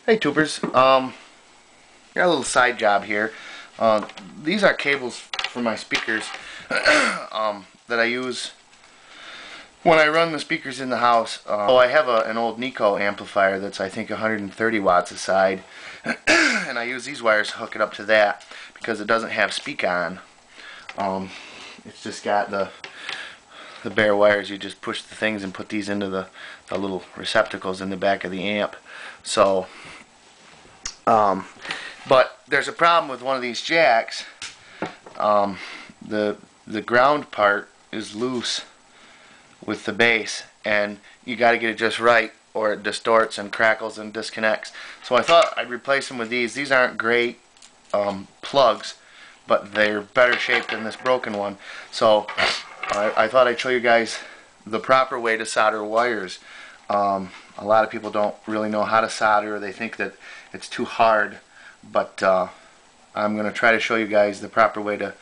Hey tubers, got a little side job here. These are cables for my speakers that I use when I run the speakers in the house. I have an old Nico amplifier that's I think 130 watts aside, and I use these wires to hook it up to that because it doesn't have speak on. It's just got the bare wires. You just push the things and put these into the little receptacles in the back of the amp. So but there's a problem with one of these jacks. The ground part is loose with the base, and you got to get it just right or it distorts and crackles and disconnects. So I thought I'd replace them with these. These aren't great plugs, but they're better shaped than this broken one. So I thought I'd show you guys the proper way to solder wires. A lot of people don't really know how to solder, or they think that it's too hard, but I'm going to try to show you guys the proper way to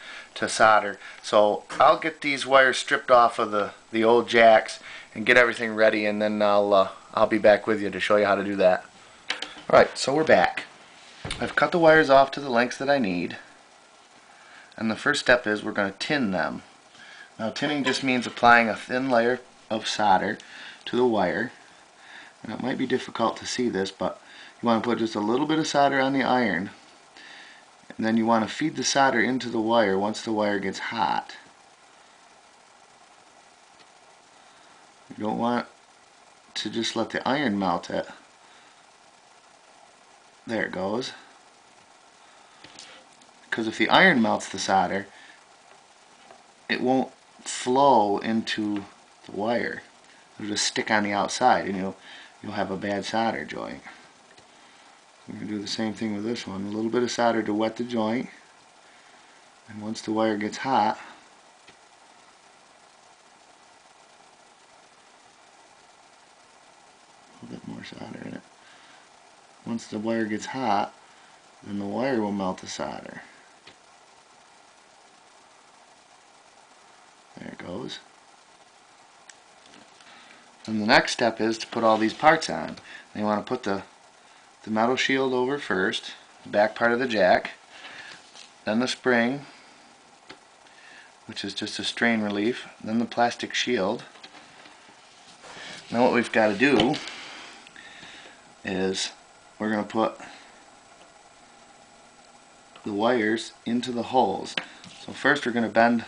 solder. So I'll get these wires stripped off of the old jacks and get everything ready, and then I'll be back with you to show you how to do that. Alright, so we're back. I've cut the wires off to the lengths that I need, and the first step is we're going to tin them. Now tinning just means applying a thin layer of solder to the wire, and it might be difficult to see this, but you want to put just a little bit of solder on the iron, and then you want to feed the solder into the wire once the wire gets hot. You don't want to just let the iron melt it. There it goes. Because if the iron melts the solder, it won't flow into the wire. It'll just stick on the outside, and you'll have a bad solder joint. We're going to do the same thing with this one. A little bit of solder to wet the joint, and once the wire gets hot, a little bit more solder in it. Once the wire gets hot, then the wire will melt the solder. There it goes. And the next step is to put all these parts on. And you want to put the metal shield over first, the back part of the jack, then the spring, which is just a strain relief, then the plastic shield. Now what we've got to do is we're going to put the wires into the holes. So first we're going to bend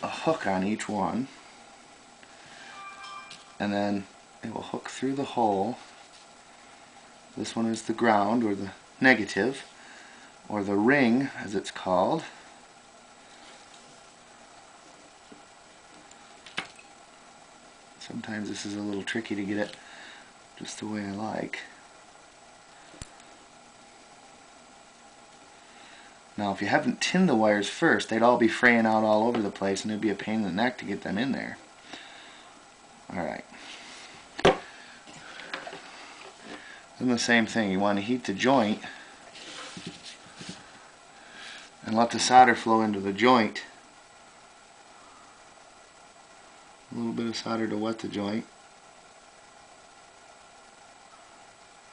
a hook on each one, and then it will hook through the hole. This one is the ground, or the negative, or the ring as it's called. Sometimes this is a little tricky to get it just the way I like. Now if you haven't tinned the wires first, they'd all be fraying out all over the place, and it'd be a pain in the neck to get them in there. Alright. Then the same thing, you want to heat the joint and let the solder flow into the joint. A little bit of solder to wet the joint,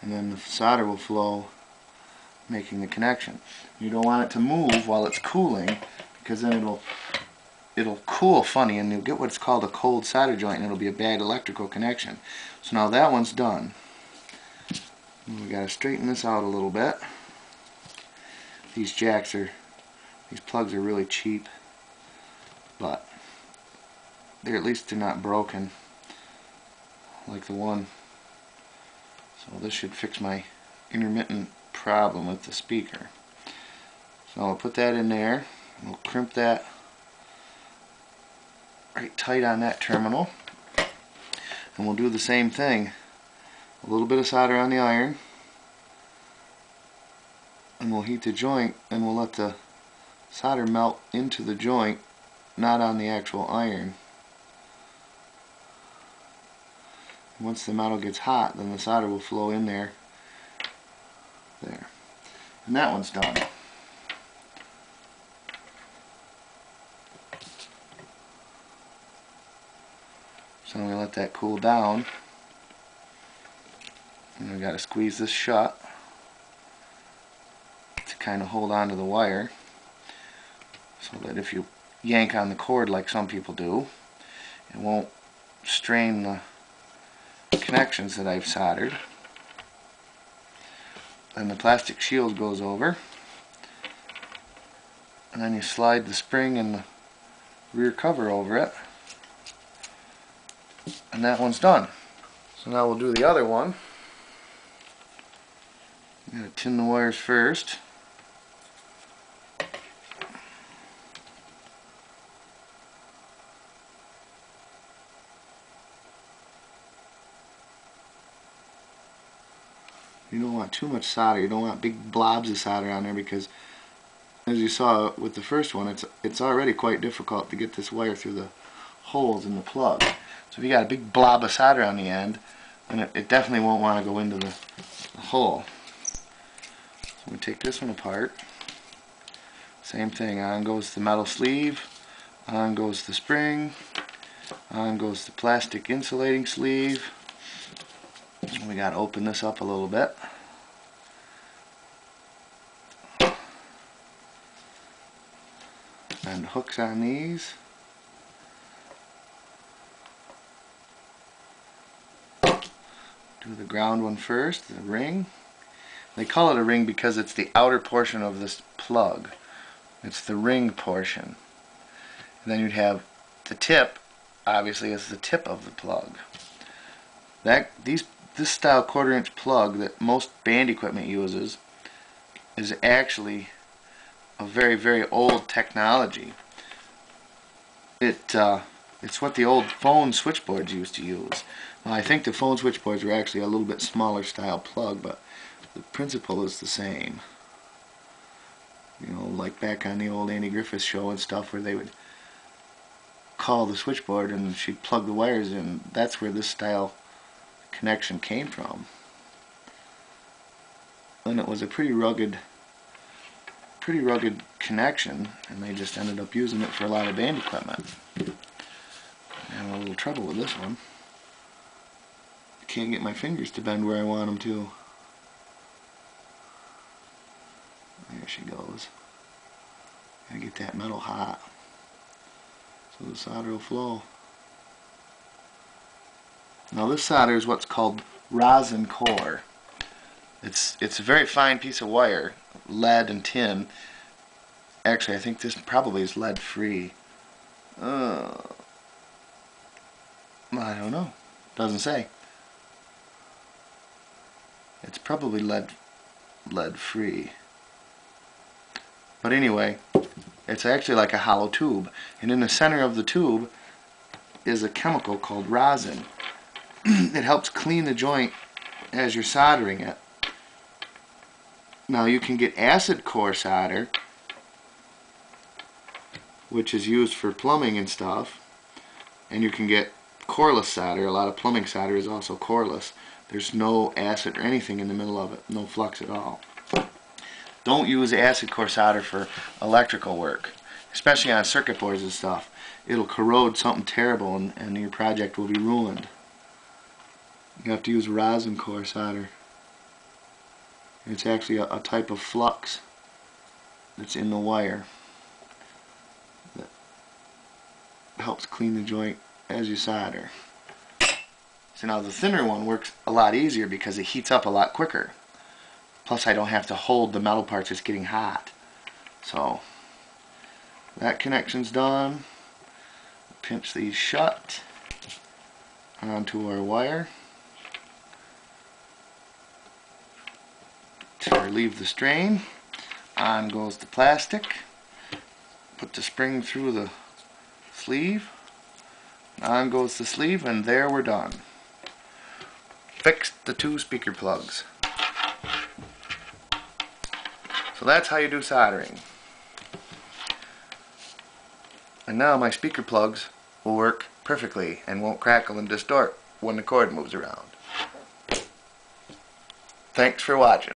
and then the solder will flow, making the connection. You don't want it to move while it's cooling, because then it'll cool funny, and you'll get what's called a cold solder joint, and it'll be a bad electrical connection. So now that one's done. We got to straighten this out a little bit. These plugs are really cheap, but at least they're not broken like the one. So this should fix my intermittent problem with the speaker. So I'll put that in there, and we'll crimp that right tight on that terminal, and we'll do the same thing. A little bit of solder on the iron, and we'll heat the joint, and we'll let the solder melt into the joint, not on the actual iron. And once the metal gets hot, then the solder will flow in there. There. And that one's done. So I'm going to let that cool down. And we got to squeeze this shut to kind of hold on to the wire, so that if you yank on the cord like some people do, it won't strain the connections that I've soldered. Then the plastic shield goes over, and then you slide the spring and the rear cover over it, and that one's done. So now we'll do the other one. I'm going to tin the wires first. You don't want too much solder. You don't want big blobs of solder on there, because as you saw with the first one, it's already quite difficult to get this wire through the holes in the plug. So if you got a big blob of solder on the end, then it definitely won't want to go into the hole. So we take this one apart. Same thing. On goes the metal sleeve. On goes the spring. On goes the plastic insulating sleeve. We got to open this up a little bit. And hooks on these. Do the ground one first, the ring. They call it a ring because it's the outer portion of this plug. It's the ring portion. And then you'd have the tip, obviously, is the tip of the plug. This style 1/4 inch plug that most band equipment uses is actually a very, very old technology. It's what the old phone switchboards used to use. Now, I think the phone switchboards were actually a little bit smaller style plug, but the principle is the same. You know, like back on the old Andy Griffith show and stuff, where they would call the switchboard and she'd plug the wires in. That's where this style connection came from. And it was a pretty rugged connection, and they just ended up using it for a lot of band equipment. I have a little trouble with this one. I can't get my fingers to bend where I want them to. There she goes. Gotta get that metal hot so the solder will flow. Now this solder is what's called rosin core. It's a very fine piece of wire, lead and tin. Actually, I think this probably is lead free. I don't know. Doesn't say. It's probably lead free. But anyway, it's actually like a hollow tube, and in the center of the tube is a chemical called rosin. It helps clean the joint as you're soldering it. Now you can get acid core solder, which is used for plumbing and stuff, and you can get coreless solder. A lot of plumbing solder is also coreless. There's no acid or anything in the middle of it, no flux at all. Don't use acid core solder for electrical work, especially on circuit boards and stuff. It'll corrode something terrible, and your project will be ruined. You have to use rosin core solder. It's actually a type of flux that's in the wire that helps clean the joint as you solder. So now the thinner one works a lot easier because it heats up a lot quicker. Plus I don't have to hold the metal parts, it's getting hot. So that connection's done. Pinch these shut onto our wire to relieve the strain. On goes the plastic. Put the spring through the sleeve. On goes the sleeve, and there we're done. Fixed the 2 speaker plugs. So that's how you do soldering. And now my speaker plugs will work perfectly and won't crackle and distort when the cord moves around. Thanks for watching.